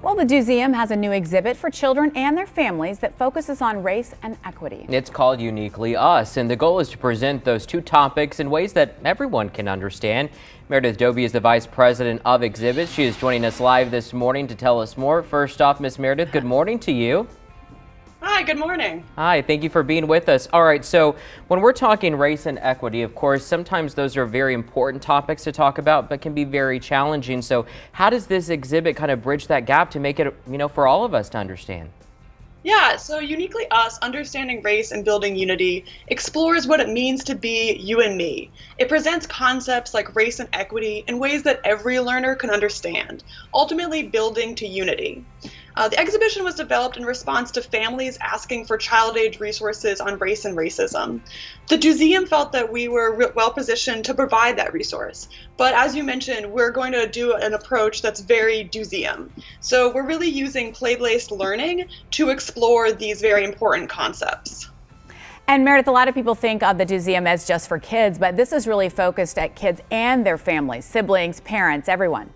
Well, the Doseum has a new exhibit for children and their families that focuses on race and equity. It's called Uniquely Us, and the goal is to present those two topics in ways that everyone can understand. Meredith Dobie is the Vice President of Exhibits. She is joining us live this morning to tell us more. First off, Miss Meredith, good morning to you. Hi, good morning. Hi, thank you for being with us. All right, so when we're talking race and equity, of course, sometimes those are very important topics to talk about, but can be very challenging. So how does this exhibit kind of bridge that gap to make it, for all of us to understand? Yeah, so Uniquely Us, Understanding Race and Building Unity, explores what it means to be you and me. It presents concepts like race and equity in ways that every learner can understand, ultimately building to unity. The exhibition was developed in response to families asking for child-age resources on race and racism. The Doseum felt that we were well positioned to provide that resource, but as you mentioned, we're going to do an approach that's very Doseum. So we're really using play-based learning to explore these very important concepts. And Meredith, a lot of people think of the Doseum as just for kids, but this is really focused at kids and their families, siblings, parents, everyone.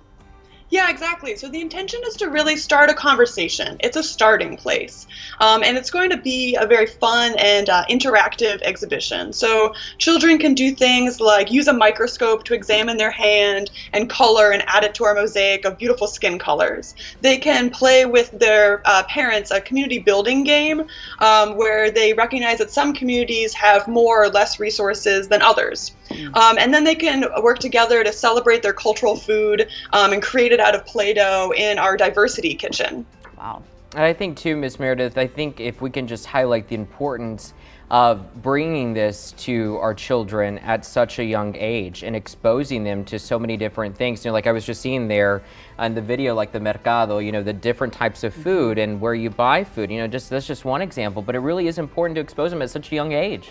Yeah, exactly. So the intention is to really start a conversation. It's a starting place. And it's going to be a very fun and interactive exhibition. So children can do things like use a microscope to examine their hand and color and add it to our mosaic of beautiful skin colors. They can play with their parents a community building game where they recognize that some communities have more or less resources than others. And then they can work together to celebrate their cultural food and create it out of Play-Doh in our diversity kitchen. Wow. And I think too, Miss Meredith, I think if we can just highlight the importance of bringing this to our children at such a young age and exposing them to so many different things. Like I was just seeing there on the video, like the mercado, the different types of food and where you buy food, that's just one example, but it really is important to expose them at such a young age.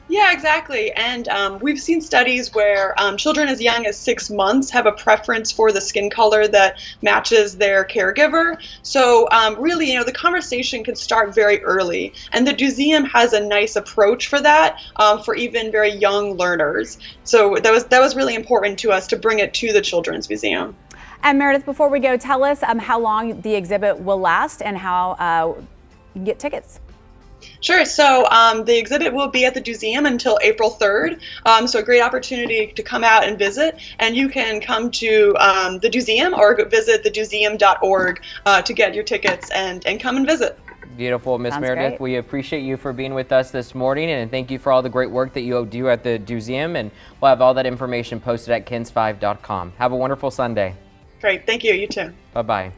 Yeah, exactly. And we've seen studies where children as young as 6 months have a preference for the skin color that matches their caregiver. So really, the conversation can start very early. And the Doseum has a nice approach for that for even very young learners. So that was really important to us to bring it to the Children's Museum. And Meredith, before we go, tell us how long the exhibit will last and how you can get tickets. Sure. So the exhibit will be at the Doseum until April 3rd. So a great opportunity to come out and visit. And you can come to the Doseum or visit thedoseum.org to get your tickets and come and visit. Beautiful, Miss Meredith. Great. We appreciate you for being with us this morning, and thank you for all the great work that you do at the Doseum. And we'll have all that information posted at kens5.com. Have a wonderful Sunday. Great. Thank you. You too. Bye-bye.